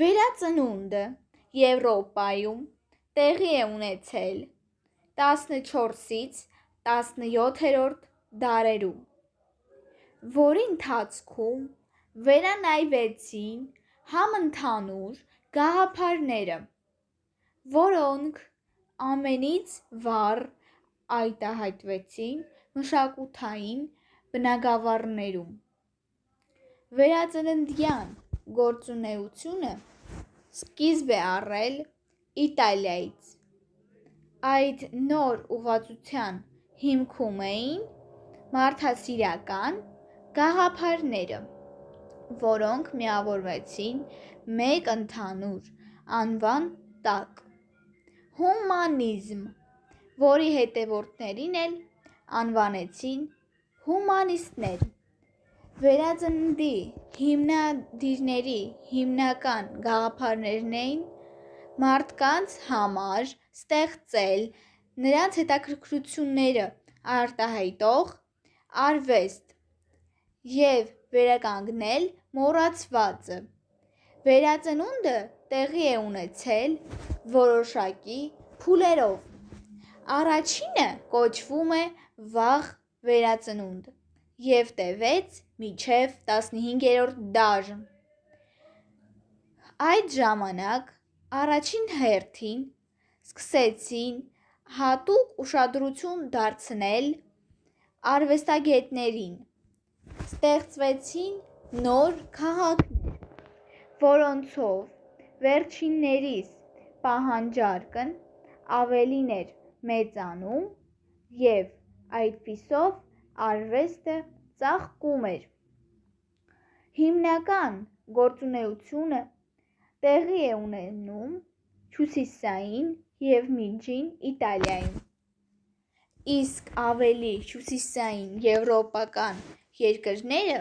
Վերածնունդը Եվրոպայում տեղի է ունեցել 14-ից 17-րդ դարերում, որի ընթացքում վերանայվեցին համընդհանուր գաղափարները, որոնք ամենից վառ արտահայտվեցին մշակութային բնագավառներում։ Վերածննդյան գործունեությունը սկիզբ է առել Իտալիայից։ Այդ նոր ուղղվածության հիմքում էին մարդասիրական գաղափարները, որոնք միավորվեցին մեկ ընդհանուր անվան տակ՝ հումանիզմ, որի հետևորդներին էլ անվանեցին հումանիստներ։ Վերածննդի հիմնադիրների հիմնական գաղափարներն էին մարդկանց համար ստեղծել նրանց հետաքրքրությունները արտահայտող արվեստ և վերականգնել մոռացվածը։ Վերածնունդը տեղի է ունեցել որոշակի փուլերով։ Առաջինը կոչվում է վաղ վերածնունդ և տևեց մինչև 15-րդ դար։ Այդ ժամանակ առաջին հերթին սկսեցին հատուկ ուշադրություն դարձնել արվեստագետներին։ Ստեղծվեցին նոր քաղաքներ, որոնցով վերջիններիս պահանջարկն ավելին էր մեծանում և այդպիսով արվեստը ծաղկում էր։ Հիմնական գործունեությունը տեղի է ունենում հյուսիսային և միջին Իտալիայում, իսկ ավելի հյուսիսային եվրոպական երկրները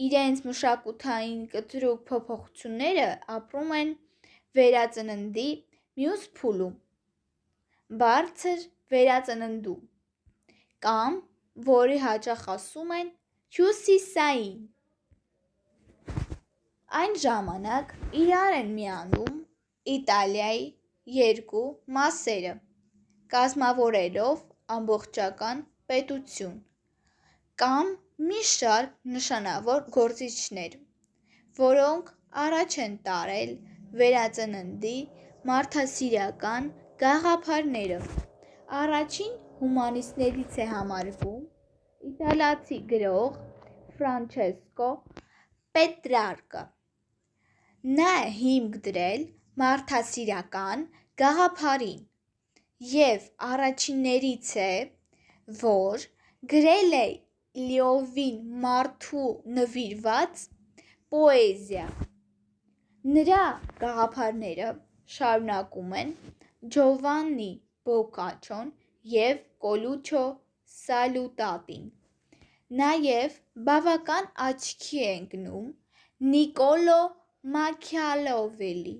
իրենց մշակութային կտրուկ փոփոխությունները ապրում են վերածննդի մյուս փուլում՝ բարձր վերածննդում, կամ որի հաճախ ասում են հյուսիսային։ Այն ժամանակ իրար են միանում Իտալիայի երկու մասերը, կազմավորելով ամբողջական պետություն, կամ մի շարք նշանավոր գործիչներ, որոնք առաջ են տարել վերածննդի մարդասիրական գաղափարները։ Առաջին հումանիստներից է համարվում իտալացի գրող Ֆրանչեսկո Պետրարկը։ Նա է հիմք դրել մարդասիրական գաղափարին և առաջիններից է, որ գրել է լիովին մարդու նվիրված պոեզիա։ Նրա գաղափարները շարունակում են Ջովաննի Բոկաչոն և Կոլուչո Սալուտատին։ Նաև բավական աչքի է ընկնում Նիկոլո Մաքիավելլի,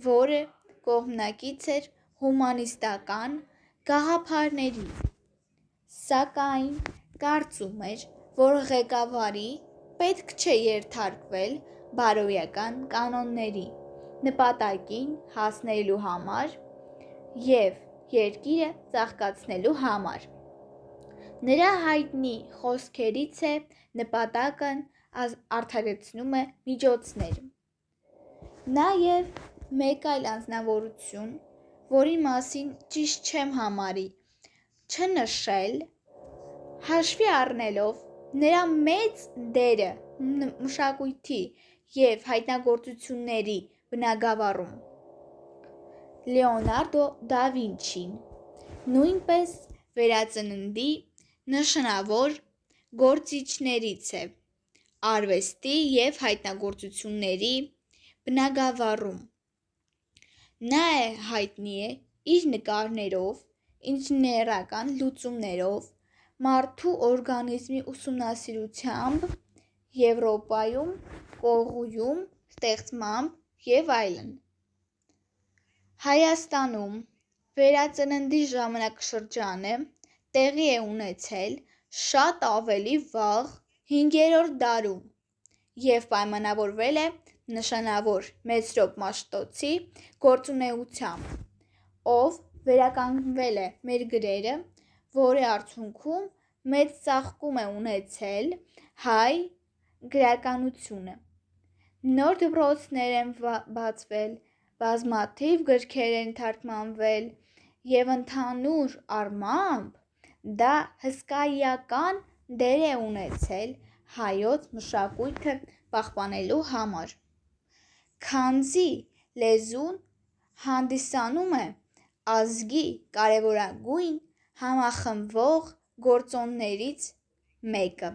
որը կողմնակից էր հումանիստական գաղափարների, սակայն կարծում էր, որ ղեկավարի պետք չէ ենթարկվել բարոյական կանոնների՝ նպատակին հասնելու համար և երկիրը ծաղկացնելու համար։ Նրա հայտնի խոսքերից է «Նպատակն արդարացնում է միջոցները»։ Նաև մեկ այլ անձնավորություն, որի մասին ճիշտ չեմ համարի չնշել, հաշվի առնելով նրա մեծ դերը մշակույթի և հայտնագործությունների բնագավառում, Լեոնարդո դա Վինչին նույնպես վերածննդի նշանավոր գործիչներից է արվեստի և հայտնագործությունների բնագավառում։ Նա հայտնի է իր նկարներով, ինժեներական լուծումներով, մարդու օրգանիզմի ուսումնասիրությամբ, Եվրոպայում կողոյում ստեղծմամբ և այլն։ Հայաստանում վերածննդի ժամանակաշրջանը տեղի է ունեցել շատ ավելի վաղ 5-րդ դարում և պայմանավորվել է նշանավոր Մեծրոպ Մաշտոցի գործունեությամբ, ով վերականգնվել է մեր գրերը, որի արդյունքում մեծ ծաղկում է ունեցել հայ գրականությունը։ Նոր դպրոցներ են բացվել, բազմաթիվ գրքեր են թարգմանվել և ընդհանուր առմամբ դա հսկայական դեր է ունեցել հայոց մշակույթը պահպանելու համար, քանզի լեզուն հանդիսանում է ազգի կարևորագույն համախմբվող գործոններից մեկը։